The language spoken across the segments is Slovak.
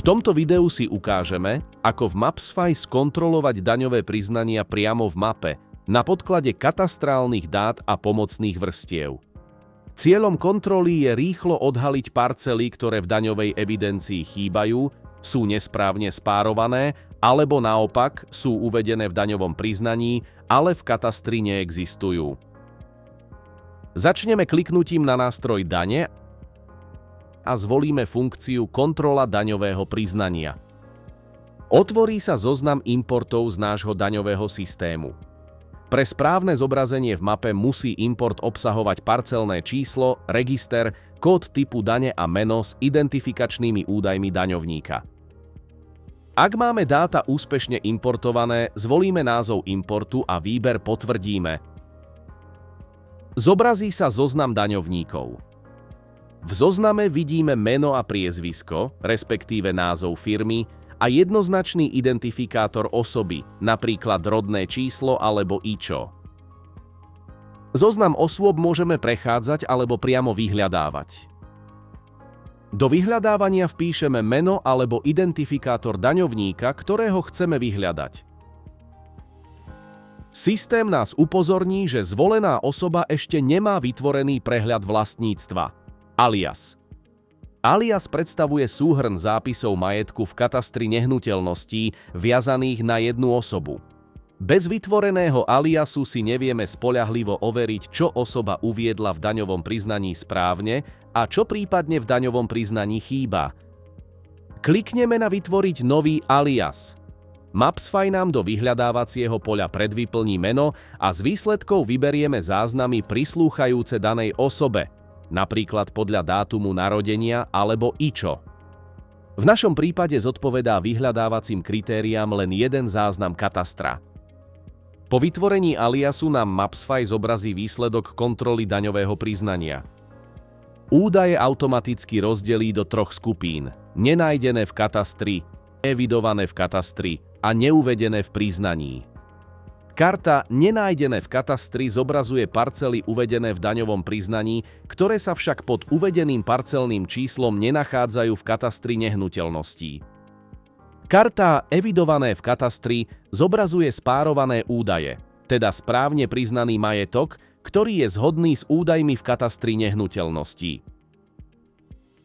tomto videu si ukážeme, ako v Mapsfy skontrolovať daňové priznania priamo v mape na podklade katastrálnych dát a pomocných vrstiev. Cieľom kontroly je rýchlo odhaliť parcely, ktoré v daňovej evidencii chýbajú, sú nesprávne spárované, alebo naopak sú uvedené v daňovom priznaní, ale v katastri neexistujú. Začneme kliknutím na nástroj Dane a zvolíme funkciu Kontrola daňového priznania. Otvorí sa zoznam importov z nášho daňového systému. Pre správne zobrazenie v mape musí import obsahovať parcelné číslo, register, kód typu dane a meno s identifikačnými údajmi daňovníka. Ak máme dáta úspešne importované, zvolíme názov importu a výber potvrdíme. Zobrazí sa zoznam daňovníkov. V zozname vidíme meno a priezvisko, respektíve názov firmy, a jednoznačný identifikátor osoby, napríklad rodné číslo alebo IČO. Zoznam osôb môžeme prechádzať alebo priamo vyhľadávať. Do vyhľadávania vpíšeme meno alebo identifikátor daňovníka, ktorého chceme vyhľadať. Systém nás upozorní, že zvolená osoba ešte nemá vytvorený prehľad vlastníctva, alias. Alias predstavuje súhrn zápisov majetku v katastri nehnuteľností viazaných na jednu osobu. Bez vytvoreného aliasu si nevieme spoľahlivo overiť, čo osoba uviedla v daňovom priznaní správne a čo prípadne v daňovom priznaní chýba. Klikneme na Vytvoriť nový alias. Mapsfy nám do vyhľadávacieho poľa predvyplní meno a z výsledkov vyberieme záznamy prislúchajúce danej osobe, napríklad podľa dátumu narodenia alebo IČO. V našom prípade zodpovedá vyhľadávacím kritériám len jeden záznam katastra. Po vytvorení aliasu nám Mapsfy zobrazí výsledok kontroly daňového priznania. Údaje automaticky rozdelí do troch skupín: nenájdené v katastri, evidované v katastri a neuvedené v priznaní. Karta Nenájdené v katastri zobrazuje parcely uvedené v daňovom priznaní, ktoré sa však pod uvedeným parcelným číslom nenachádzajú v katastri nehnuteľností. Karta Evidované v katastri zobrazuje spárované údaje, teda správne priznaný majetok, ktorý je zhodný s údajmi v katastri nehnuteľností.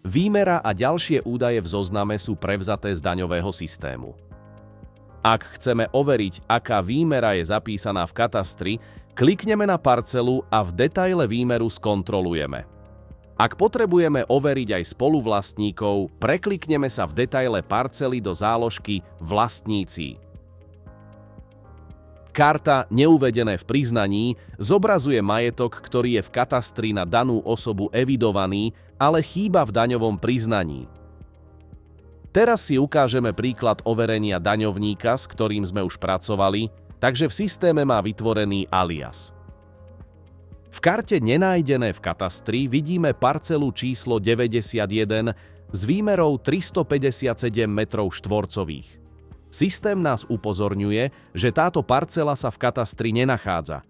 Výmera a ďalšie údaje v zozname sú prevzaté z daňového systému. Ak chceme overiť, aká výmera je zapísaná v katastri, klikneme na parcelu a v detaile výmeru skontrolujeme. Ak potrebujeme overiť aj spoluvlastníkov, preklikneme sa v detaile parcely do záložky Vlastníci. Karta Neuvedené v priznaní zobrazuje majetok, ktorý je v katastri na danú osobu evidovaný, ale chýba v daňovom priznaní. Teraz si ukážeme príklad overenia daňovníka, s ktorým sme už pracovali, takže v systéme má vytvorený alias. V karte Nenájdené v katastri vidíme parcelu číslo 91 s výmerou 357 m². Systém nás upozorňuje, že táto parcela sa v katastri nenachádza.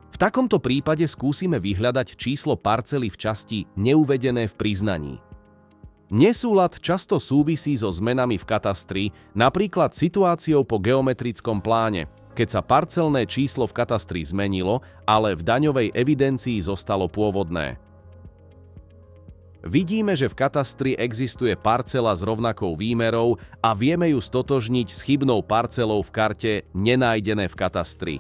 V takomto prípade skúsime vyhľadať číslo parcely v časti Neuvedené v priznaní. Nesúlad často súvisí so zmenami v katastri, napríklad situáciou po geometrickom pláne, keď sa parcelné číslo v katastri zmenilo, ale v daňovej evidencii zostalo pôvodné. Vidíme, že v katastri existuje parcela s rovnakou výmerou a vieme ju stotožniť s chybnou parcelou v karte Nenájdené v katastri.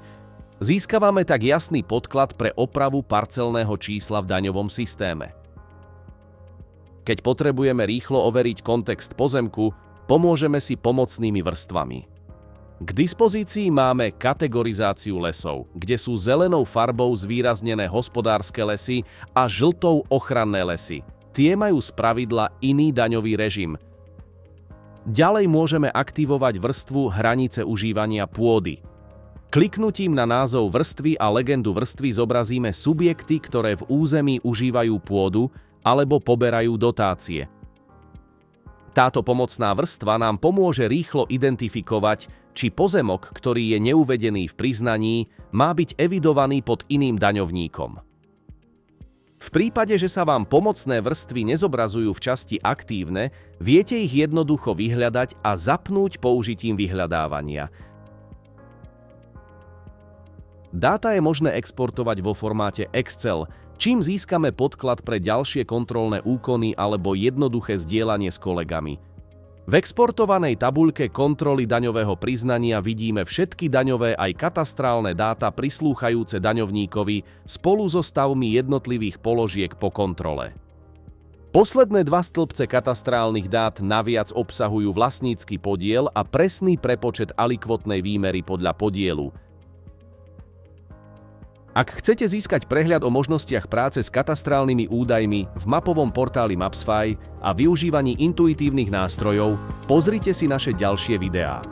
Získavame tak jasný podklad pre opravu parcelného čísla v daňovom systéme. Keď potrebujeme rýchlo overiť kontext pozemku, pomôžeme si pomocnými vrstvami. K dispozícii máme kategorizáciu lesov, kde sú zelenou farbou zvýraznené hospodárske lesy a žltou ochranné lesy. Tie majú spravidla iný daňový režim. Ďalej môžeme aktivovať vrstvu Hranice užívania pôdy. Kliknutím na názov vrstvy a legendu vrstvy zobrazíme subjekty, ktoré v území užívajú pôdu alebo poberajú dotácie. Táto pomocná vrstva nám pomôže rýchlo identifikovať, či pozemok, ktorý je neuvedený v priznaní, má byť evidovaný pod iným daňovníkom. V prípade, že sa vám pomocné vrstvy nezobrazujú v časti aktívne, viete ich jednoducho vyhľadať a zapnúť použitím vyhľadávania. Dáta je možné exportovať vo formáte Excel, čím získame podklad pre ďalšie kontrolné úkony alebo jednoduché zdieľanie s kolegami. V exportovanej tabuľke kontroly daňového priznania vidíme všetky daňové aj katastrálne dáta prislúchajúce daňovníkovi spolu so stavmi jednotlivých položiek po kontrole. Posledné dva stĺpce katastrálnych dát naviac obsahujú vlastnícky podiel a presný prepočet alikvotnej výmery podľa podielu. Ak chcete získať prehľad o možnostiach práce s katastrálnymi údajmi v mapovom portáli Mapsfy a využívaní intuitívnych nástrojov, pozrite si naše ďalšie videá.